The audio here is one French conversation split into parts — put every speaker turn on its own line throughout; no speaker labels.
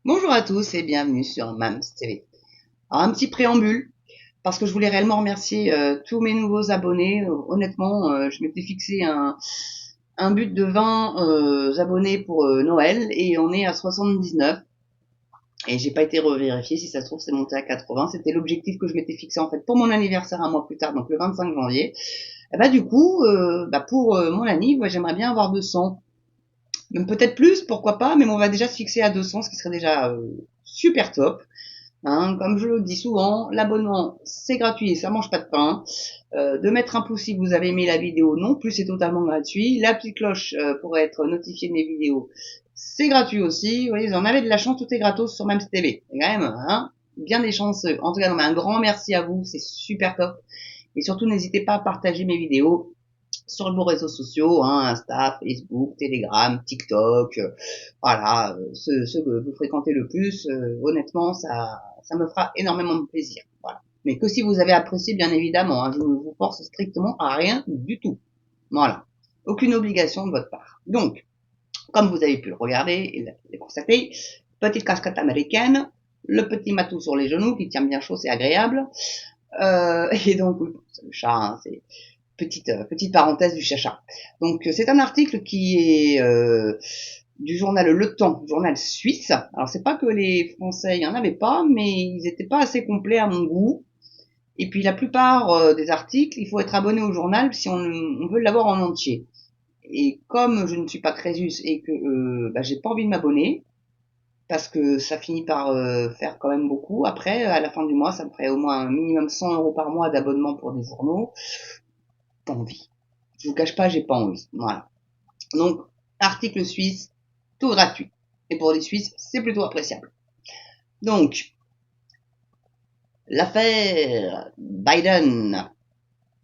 Bonjour à tous et bienvenue sur Mams TV. Alors un petit préambule, parce que je voulais réellement remercier tous mes nouveaux abonnés. Honnêtement, je m'étais fixé un but de 20 abonnés pour Noël et on est à 79. Et j'ai pas été revérifié, si ça se trouve c'est monté à 80. C'était l'objectif que je m'étais fixé en fait pour mon anniversaire un mois plus tard, donc le 25 janvier. Et bah du coup, pour mon anniv, j'aimerais bien avoir 200. Même peut-être plus, pourquoi pas, mais on va déjà se fixer à 200, ce qui serait déjà super top. Hein, comme je le dis souvent, l'abonnement c'est gratuit et ça mange pas de pain. De mettre un pouce si vous avez aimé la vidéo, non plus c'est totalement gratuit. La petite cloche pour être notifié de mes vidéos, c'est gratuit aussi. Vous voyez, vous en avez de la chance, tout est gratos sur Mams TV. C'est quand même bien des chanceux. En tout cas, non, mais un grand merci à vous, c'est super top. Et surtout, n'hésitez pas à partager mes vidéos sur vos réseaux sociaux, Insta, Facebook, Telegram, TikTok, voilà, ceux que vous fréquentez le plus, honnêtement, ça me fera énormément de plaisir. Voilà. Mais que si vous avez apprécié, bien évidemment, je ne vous force strictement à rien du tout. Voilà. Aucune obligation de votre part. Donc, comme vous avez pu le regarder et le constater, petite casquette américaine, le petit matou sur les genoux qui tient bien chaud, c'est agréable. Et donc, oui, le chat, c'est petite parenthèse du chacha. Donc c'est un article qui est du journal Le Temps, journal suisse. Alors c'est pas que les Français, il y en avait pas, mais ils étaient pas assez complets à mon goût. Et puis la plupart des articles, il faut être abonné au journal si on veut l'avoir en entier. Et comme je ne suis pas Crésus et que j'ai pas envie de m'abonner, parce que ça finit par faire quand même beaucoup. Après, à la fin du mois, ça me ferait au moins un minimum 100 € par mois d'abonnement pour des journaux. Pas envie. Je vous cache pas, j'ai pas envie. Voilà. Donc, article suisse, tout gratuit. Et pour les Suisses, c'est plutôt appréciable. Donc, l'affaire Biden.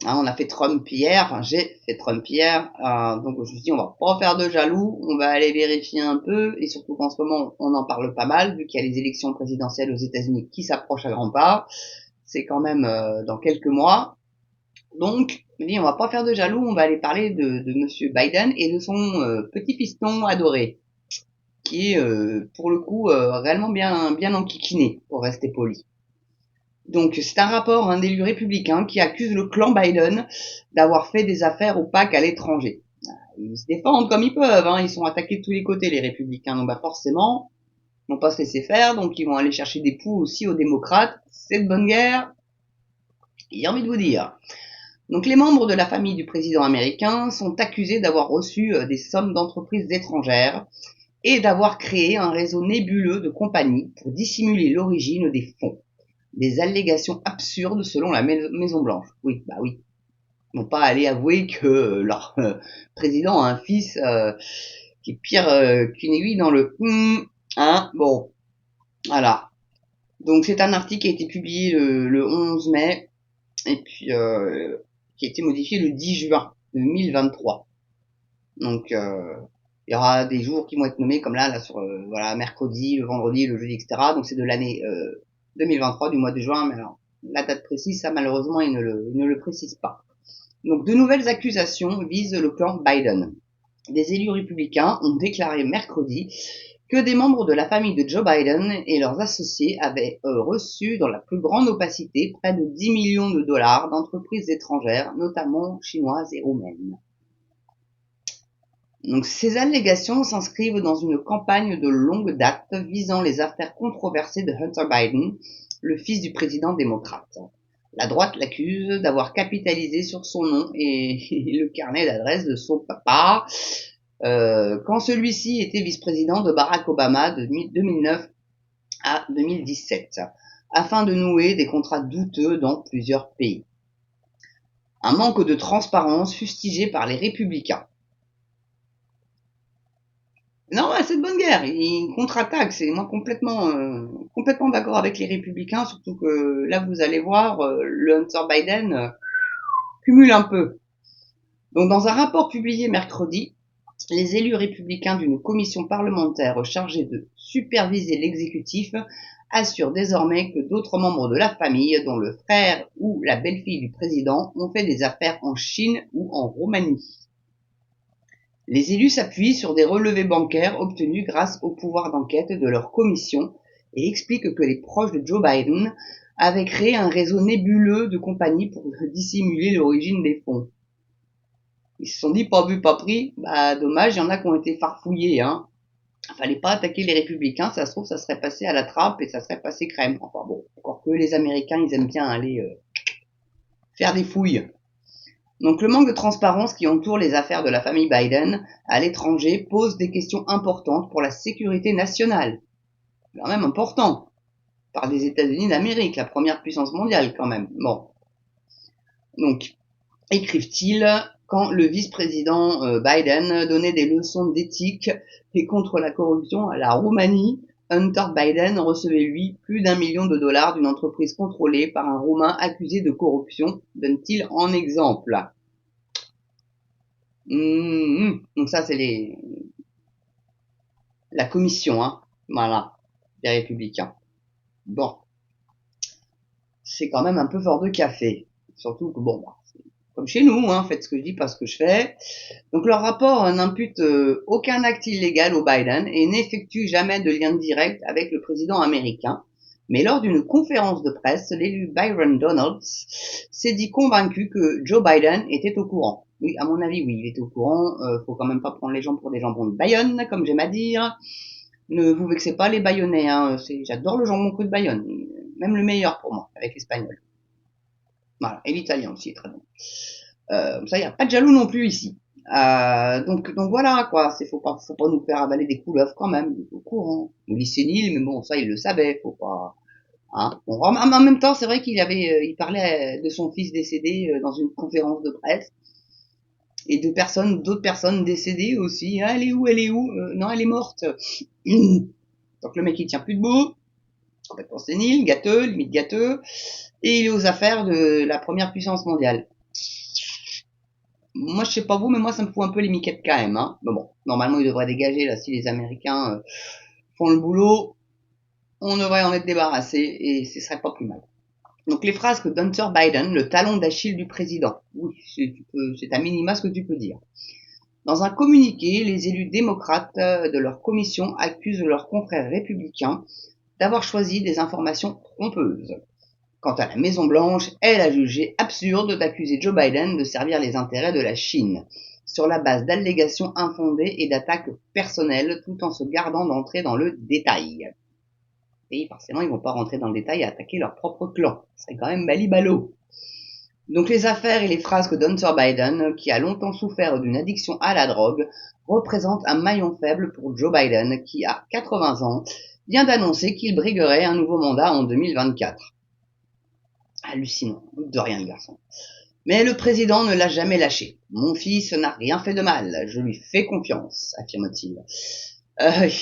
On a fait Trump hier, enfin, j'ai fait Trump hier, donc je me suis dit on va pas faire de jaloux, on va aller vérifier un peu, et surtout qu'en ce moment on en parle pas mal, vu qu'il y a les élections présidentielles aux États-Unis qui s'approchent à grands pas, c'est quand même dans quelques mois, donc je me dis on va pas faire de jaloux, on va aller parler de Monsieur Biden et de son petit piston adoré, qui est pour le coup réellement bien enquiquiné, pour rester poli. Donc c'est un rapport d'élu républicain qui accuse le clan Biden d'avoir fait des affaires opaques à l'étranger. Ils se défendent comme ils peuvent, ils sont attaqués de tous les côtés les républicains, donc forcément, ils vont pas se laisser faire, donc ils vont aller chercher des poux aussi aux démocrates. C'est de bonne guerre, il y a envie de vous dire. Donc les membres de la famille du président américain sont accusés d'avoir reçu des sommes d'entreprises étrangères et d'avoir créé un réseau nébuleux de compagnies pour dissimuler l'origine des fonds. Des allégations absurdes selon la Maison Blanche. Oui, bah oui. Ils vont pas aller avouer que leur président a un fils qui est pire qu'une aiguille dans le bon, voilà. Donc c'est un article qui a été publié le 11 mai et puis qui a été modifié le 10 juin 2023. Donc il y aura des jours qui vont être nommés comme là sur voilà, mercredi, le vendredi, le jeudi, etc. Donc c'est de l'année 2023, du mois de juin, mais alors la date précise, ça malheureusement il ne le précise pas. Donc de nouvelles accusations visent le clan Biden. Des élus républicains ont déclaré mercredi que des membres de la famille de Joe Biden et leurs associés avaient reçu dans la plus grande opacité près de 10 millions de dollars d'entreprises étrangères, notamment chinoises et roumaines. Donc, ces allégations s'inscrivent dans une campagne de longue date visant les affaires controversées de Hunter Biden, le fils du président démocrate. La droite l'accuse d'avoir capitalisé sur son nom et le carnet d'adresse de son papa quand celui-ci était vice-président de Barack Obama de 2009 à 2017, afin de nouer des contrats douteux dans plusieurs pays. Un manque de transparence fustigé par les républicains. Non, ouais, c'est de bonne guerre. Ils contre-attaquent. C'est moi complètement d'accord avec les républicains, surtout que là vous allez voir, le Hunter Biden cumule un peu. Donc dans un rapport publié mercredi, les élus républicains d'une commission parlementaire chargée de superviser l'exécutif assurent désormais que d'autres membres de la famille, dont le frère ou la belle-fille du président, ont fait des affaires en Chine ou en Roumanie. Les élus s'appuient sur des relevés bancaires obtenus grâce au pouvoir d'enquête de leur commission et expliquent que les proches de Joe Biden avaient créé un réseau nébuleux de compagnies pour dissimuler l'origine des fonds. Ils se sont dit pas vu pas pris, bah dommage, il y en a qui ont été farfouillés, hein. Fallait pas attaquer les républicains, ça se trouve ça serait passé à la trappe et ça serait passé crème. Enfin bon, encore que les Américains ils aiment bien aller faire des fouilles. Donc le manque de transparence qui entoure les affaires de la famille Biden à l'étranger pose des questions importantes pour la sécurité nationale. C'est quand même important. On parle des États-Unis d'Amérique, la première puissance mondiale quand même. Bon. Donc, écrivent-ils, quand le vice-président Biden donnait des leçons d'éthique et contre la corruption à la Roumanie, Hunter Biden recevait lui plus d'1 million de dollars d'une entreprise contrôlée par un Roumain accusé de corruption, donne-t-il en exemple. Donc ça c'est la commission, hein, voilà, des républicains. Bon, c'est quand même un peu fort de café, surtout que bon, c'est comme chez nous, hein, faites ce que je dis, pas ce que je fais. Donc leur rapport n'impute aucun acte illégal au Biden et n'effectue jamais de lien direct avec le président américain. Mais lors d'une conférence de presse, l'élu Byron Donalds s'est dit convaincu que Joe Biden était au courant. Oui, à mon avis, oui, il est au courant. Faut quand même pas prendre les gens pour des jambons de Bayonne, comme j'aime à dire. Ne vous vexez pas les Bayonnais, hein. J'adore le jambon cru de Bayonne, même le meilleur pour moi, avec l'espagnol. Voilà, et l'italien aussi est très bon. Ça, y a pas de jaloux non plus ici. Donc voilà quoi, faut pas nous faire avaler des couleuvres quand même, il est au courant. Il est sénile, mais bon, ça il le savait, faut pas. Hein. Bon, en même temps, c'est vrai il parlait de son fils décédé dans une conférence de presse et d'autres personnes décédées aussi. Ah, elle est où Non, elle est morte. Donc le mec il tient plus debout, complètement sénile, gâteux, limite gâteux, et il est aux affaires de la première puissance mondiale. Moi, je sais pas vous, mais moi, ça me fout un peu les miquettes quand même. Hein. Mais bon, normalement, ils devraient dégager, là, si les Américains font le boulot, on devrait en être débarrassé, et ce serait pas plus mal. Donc, les phrases d'Hunter Biden, le talon d'Achille du président. Oui, c'est à minima ce que tu peux dire. Dans un communiqué, les élus démocrates de leur commission accusent leurs confrères républicains d'avoir choisi des informations trompeuses. Quant à la Maison-Blanche, elle a jugé absurde d'accuser Joe Biden de servir les intérêts de la Chine, sur la base d'allégations infondées et d'attaques personnelles, tout en se gardant d'entrer dans le détail. Et forcément, ils vont pas rentrer dans le détail et attaquer leur propre clan. Ce serait quand même balibalo. Donc les affaires et les phrases d'Hunter Biden, qui a longtemps souffert d'une addiction à la drogue, représentent un maillon faible pour Joe Biden, qui, à 80 ans, vient d'annoncer qu'il briguerait un nouveau mandat en 2024. Hallucinant, de rien le garçon. Mais le président ne l'a jamais lâché. Mon fils n'a rien fait de mal, je lui fais confiance, affirme-t-il.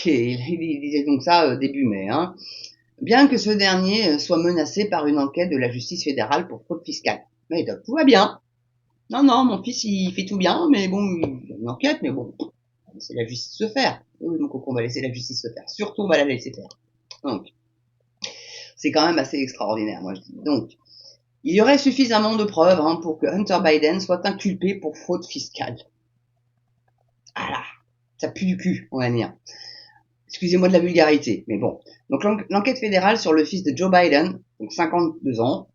Il disait donc ça début mai. Hein. Bien que ce dernier soit menacé par une enquête de la justice fédérale pour fraude fiscale. Mais tout va bien. Non, mon fils il fait tout bien, mais bon, il y a une enquête, mais bon, c'est la justice se faire. Oui, donc on va laisser la justice se faire. Surtout on va la laisser faire. Donc, c'est quand même assez extraordinaire, moi je dis. Donc, il y aurait suffisamment de preuves pour que Hunter Biden soit inculpé pour fraude fiscale. Ah là, ça pue du cul, on va dire. Excusez-moi de la vulgarité, mais bon. Donc l'enquête fédérale sur le fils de Joe Biden, donc 52 ans,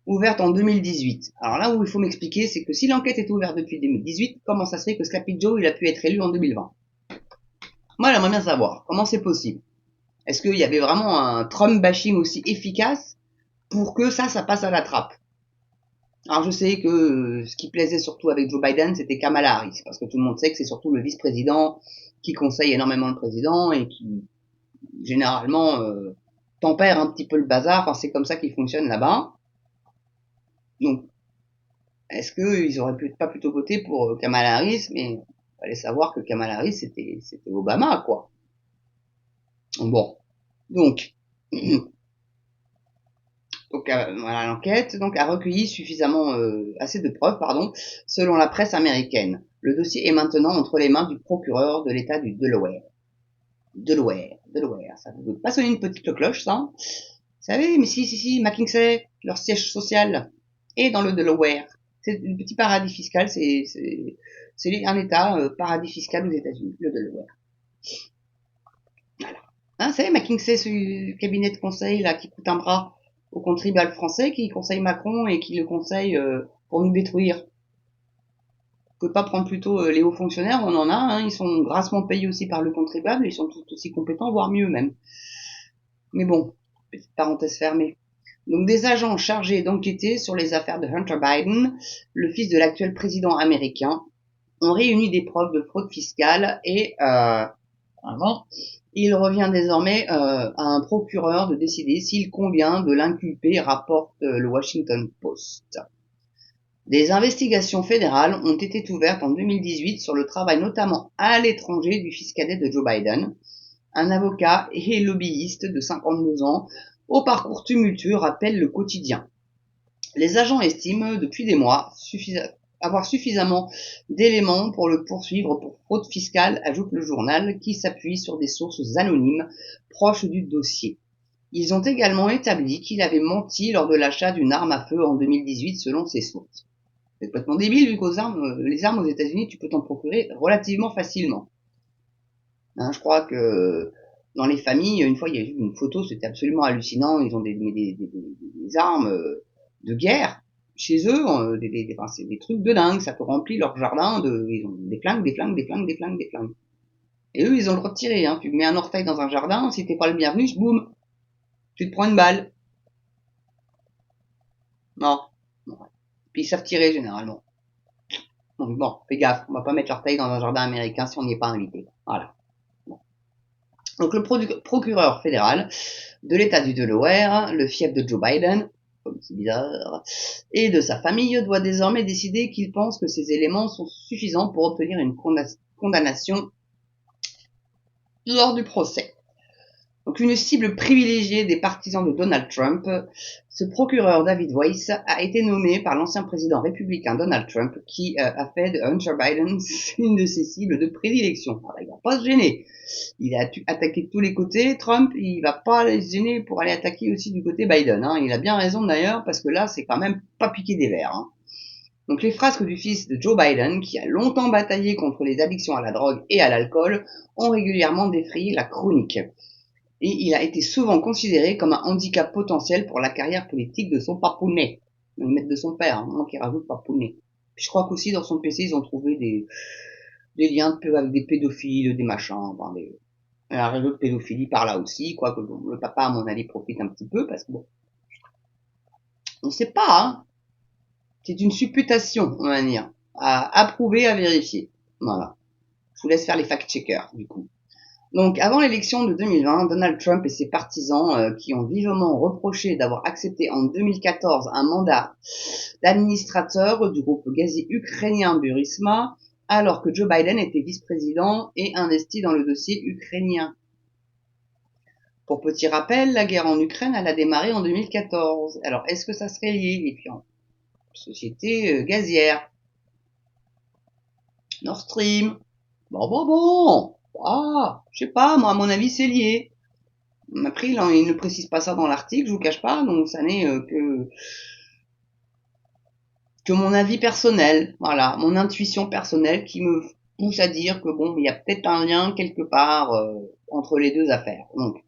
ouverte en 2018. Alors là où il faut m'expliquer, c'est que si l'enquête est ouverte depuis 2018, comment ça se fait que Scrappy Joe il a pu être élu en 2020 ? Moi, j'aimerais bien savoir comment c'est possible. Est-ce qu'il y avait vraiment un Trump bashing aussi efficace pour que ça passe à la trappe ? Alors je sais que ce qui plaisait surtout avec Joe Biden, c'était Kamala Harris, parce que tout le monde sait que c'est surtout le vice-président qui conseille énormément le président et qui généralement tempère un petit peu le bazar. Enfin, c'est comme ça qu'il fonctionne là-bas. Donc, est-ce qu'ils auraient pas plutôt voté pour Kamala Harris ? Mais il fallait savoir que Kamala Harris, c'était Obama, quoi. Bon, donc... Donc voilà, l'enquête a recueilli suffisamment assez de preuves, selon la presse américaine. Le dossier est maintenant entre les mains du procureur de l'État du Delaware. Delaware, ça vous pas sonner une petite cloche, ça ? Vous savez, mais si, McKinsey, leur siège social est dans le Delaware. C'est le petit paradis fiscal, c'est C'est un État paradis fiscal aux États-Unis, le Delaware. Voilà. Hein, vous savez, McKinsey, ce cabinet de conseil là qui coûte un bras aux contribuables français, qui conseille Macron et qui le conseille pour nous détruire. On peut pas prendre plutôt les hauts fonctionnaires, on en a, hein, ils sont grassement payés aussi par le contribuable, ils sont tout aussi compétents, voire mieux même. Mais bon, petite parenthèse fermée. Donc des agents chargés d'enquêter sur les affaires de Hunter Biden, le fils de l'actuel président américain, ont réuni des preuves de fraude fiscale et il revient désormais à un procureur de décider s'il convient de l'inculper, rapporte le Washington Post. Des investigations fédérales ont été ouvertes en 2018 sur le travail notamment à l'étranger du fils cadet de Joe Biden, un avocat et lobbyiste de 52 ans, au parcours tumultueux, rappelle le quotidien. Les agents estiment depuis des mois avoir suffisamment d'éléments pour le poursuivre pour fraude fiscale, ajoute le journal, qui s'appuie sur des sources anonymes proches du dossier. Ils ont également établi qu'il avait menti lors de l'achat d'une arme à feu en 2018 selon ces sources. C'est complètement débile vu que les armes aux États-Unis, tu peux t'en procurer relativement facilement. Hein, je crois que dans les familles, une fois il y a eu une photo, c'était absolument hallucinant. Ils ont des armes de guerre chez eux, c'est des trucs de dingue. Ça peut remplir leur jardin ils ont des flingues. Et eux, ils ont le droit de tirer. Hein. Tu mets un orteil dans un jardin, si t'es pas le bienvenu, boum, tu te prends une balle. Non. Puis ils savent tirer généralement. Donc bon, fais gaffe, on va pas mettre l'orteil dans un jardin américain si on n'y est pas invité. Voilà. Bon. Donc le procureur fédéral de l'État du Delaware, le fief de Joe Biden, comme c'est bizarre, et de sa famille doit désormais décider qu'il pense que ces éléments sont suffisants pour obtenir une condamnation lors du procès. Donc une cible privilégiée des partisans de Donald Trump, ce procureur David Weiss a été nommé par l'ancien président républicain Donald Trump qui a fait de Hunter Biden une de ses cibles de prédilection. Alors, il va pas se gêner. Il a attaqué de tous les côtés. Trump, il va pas se gêner pour aller attaquer aussi du côté Biden. Hein. Il a bien raison d'ailleurs parce que là, c'est quand même pas piqué des verres. Hein. Donc les frasques du fils de Joe Biden, qui a longtemps bataillé contre les addictions à la drogue et à l'alcool, ont régulièrement défrayé la chronique. Et il a été souvent considéré comme un handicap potentiel pour la carrière politique de son papounet. Le maître de son père, hein, qui rajoute papounet. Puis je crois qu'aussi dans son PC, ils ont trouvé des liens avec des pédophiles, des machins, enfin, un réseau de pédophilie par là aussi, quoique bon, le papa, à mon avis, profite un petit peu, parce que bon, on sait pas, hein. C'est une supputation, on va dire, à approuver, à vérifier. Voilà. Je vous laisse faire les fact-checkers, du coup. Donc, avant l'élection de 2020, Donald Trump et ses partisans, qui ont vivement reproché d'avoir accepté en 2014 un mandat d'administrateur du groupe gazier ukrainien Burisma, alors que Joe Biden était vice-président et investi dans le dossier ukrainien. Pour petit rappel, la guerre en Ukraine, elle a démarré en 2014. Alors, est-ce que ça serait lié? Et puis, en société gazière. Nord Stream. Bon. Ah, je sais pas, moi, à mon avis, c'est lié. Après, il ne précise pas ça dans l'article, je vous cache pas, donc ça n'est que mon avis personnel, voilà, mon intuition personnelle qui me pousse à dire que bon, il y a peut-être un lien quelque part entre les deux affaires. Donc,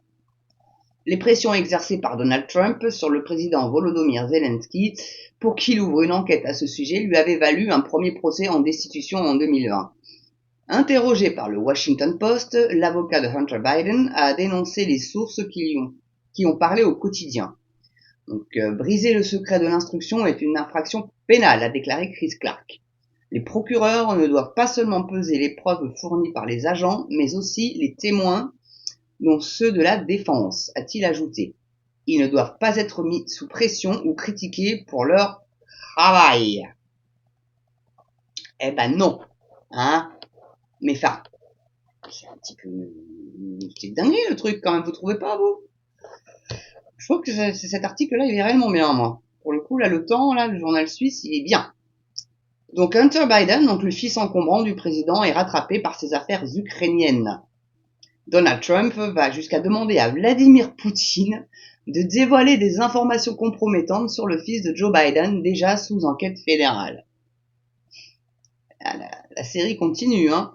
les pressions exercées par Donald Trump sur le président Volodymyr Zelensky pour qu'il ouvre une enquête à ce sujet lui avaient valu un premier procès en destitution en 2020. Interrogé par le Washington Post, l'avocat de Hunter Biden a dénoncé les sources qui ont parlé au quotidien. Donc, briser le secret de l'instruction est une infraction pénale, a déclaré Chris Clark. Les procureurs ne doivent pas seulement peser les preuves fournies par les agents, mais aussi les témoins, dont ceux de la défense, a-t-il ajouté. Ils ne doivent pas être mis sous pression ou critiqués pour leur travail. Eh ben non, hein. Mais enfin, c'est un petit peu... C'est dingue le truc quand même, vous trouvez pas, vous? Je trouve que cet article-là, il est réellement bien, moi. Pour le coup, là, le temps, là, le journal suisse, il est bien. Donc Hunter Biden, donc le fils encombrant du président, est rattrapé par ses affaires ukrainiennes. Donald Trump va jusqu'à demander à Vladimir Poutine de dévoiler des informations compromettantes sur le fils de Joe Biden, déjà sous enquête fédérale. La série continue, hein.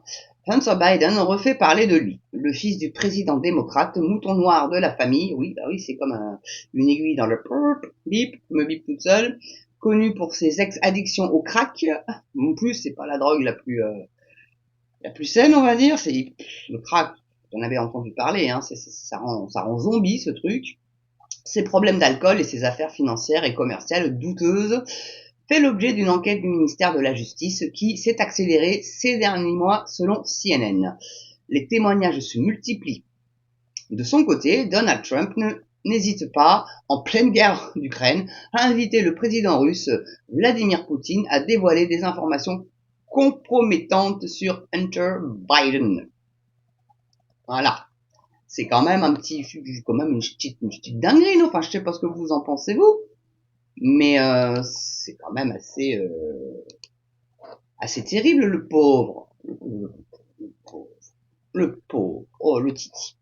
Hunter Biden refait parler de lui. Le fils du président démocrate, mouton noir de la famille, oui, bah oui, c'est comme une aiguille dans le bip, me bip toute seule, connu pour ses ex-addictions au crack. En plus, c'est pas la drogue la plus saine, on va dire, c'est le crack. J'en avais entendu parler, hein, ça rend zombie ce truc. Ses problèmes d'alcool et ses affaires financières et commerciales douteuses fait l'objet d'une enquête du ministère de la Justice qui s'est accélérée ces derniers mois selon CNN. Les témoignages se multiplient. De son côté, Donald Trump n'hésite pas, en pleine guerre d'Ukraine, à inviter le président russe Vladimir Poutine à dévoiler des informations compromettantes sur Hunter Biden. Voilà. C'est quand même une petite dinguerie, non? Enfin, je sais pas ce que vous en pensez, vous. Mais c'est quand même assez terrible, le pauvre. Le pauvre. Oh, le titi.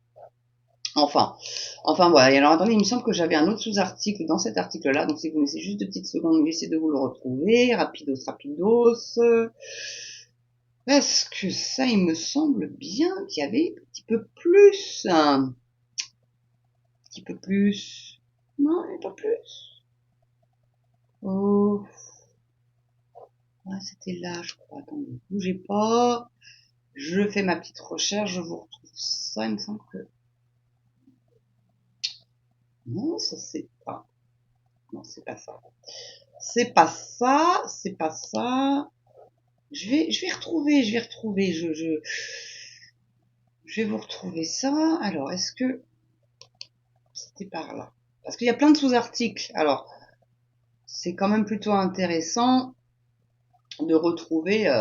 Enfin voilà. Et alors attendez, il me semble que j'avais un autre sous-article dans cet article-là. Donc si vous me laissez juste 2 petites secondes, j'essaie de vous le retrouver. Rapidos. Parce que ça, il me semble bien qu'il y avait un petit peu plus. Un petit peu plus. Non, il n'y a pas plus. Oh. Ouais, c'était là, je crois. Attendez, ne bougez pas. Je fais ma petite recherche, je vous retrouve ça. Il me semble que... Non, ça c'est pas... Non, c'est pas ça. C'est pas ça, c'est pas ça. Je vais retrouver, je vais vous retrouver ça. Alors, est-ce que c'était par là? Parce qu'il y a plein de sous-articles. Alors, c'est quand même plutôt intéressant de retrouver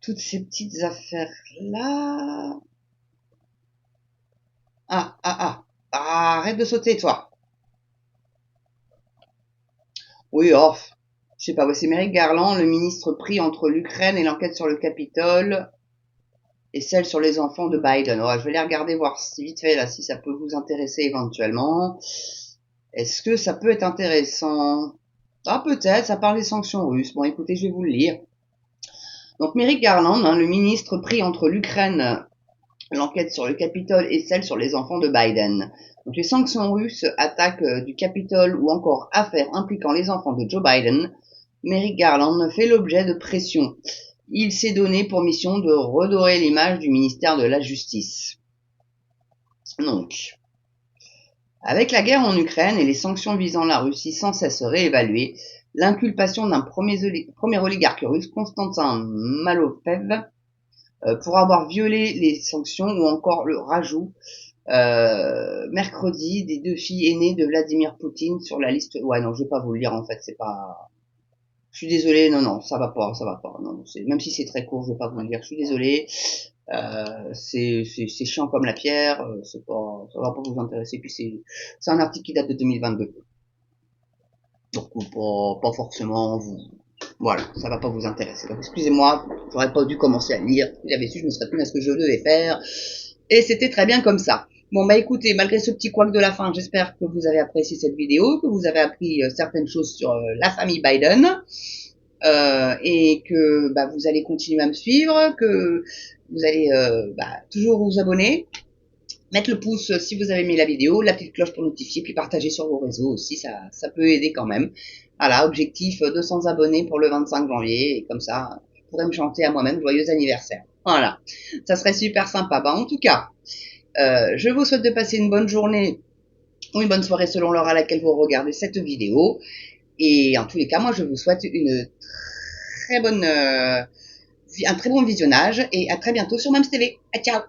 toutes ces petites affaires-là. Arrête de sauter, toi. Oui, je sais pas, ouais, c'est Merrick Garland, le ministre pris entre l'Ukraine et l'enquête sur le Capitole et celle sur les enfants de Biden. Ouais, je vais les regarder, voir si vite fait, là, si ça peut vous intéresser éventuellement. Est-ce que ça peut être intéressant? Ah, peut-être, ça parle des sanctions russes. Bon, écoutez, je vais vous le lire. Donc, Merrick Garland, hein, le ministre pris entre l'Ukraine, l'enquête sur le Capitole et celle sur les enfants de Biden. Donc, les sanctions russes, attaques du Capitole ou encore affaires impliquant les enfants de Joe Biden, Merrick Garland fait l'objet de pression. Il s'est donné pour mission de redorer l'image du ministère de la Justice. Donc, avec la guerre en Ukraine et les sanctions visant la Russie sans cesse réévaluées, l'inculpation d'un premier oligarque russe, Konstantin Malofev, pour avoir violé les sanctions ou encore le rajout mercredi des 2 filles aînées de Vladimir Poutine sur la liste. Ouais, non, je vais pas vous le lire en fait, c'est pas... Je suis désolé, non, ça va pas. Non, même si c'est très court, je vais pas vous le dire. Je suis désolé. C'est chiant comme la pierre. Ça va pas vous intéresser. Puis c'est un article qui date de 2022. Donc pas forcément vous. Voilà, ça va pas vous intéresser. Donc excusez-moi, j'aurais pas dû commencer à lire. Si j'avais su, je me serais tenu à ce que je devais faire. Et c'était très bien comme ça. Bon bah écoutez, malgré ce petit couac de la fin, j'espère que vous avez apprécié cette vidéo, que vous avez appris certaines choses sur la famille Biden. Et que bah, vous allez continuer à me suivre, que vous allez toujours vous abonner, mettre le pouce si vous avez aimé la vidéo, la petite cloche pour notifier, puis partager sur vos réseaux aussi, ça peut aider quand même. Voilà, objectif 200 abonnés pour le 25 janvier, et comme ça, je pourrais me chanter à moi-même joyeux anniversaire. Voilà, ça serait super sympa. Bah, en tout cas, je vous souhaite de passer une bonne journée ou une bonne soirée selon l'heure à laquelle vous regardez cette vidéo. Et en tous les cas, moi, je vous souhaite un très bon visionnage et à très bientôt sur Mams TV. Ciao!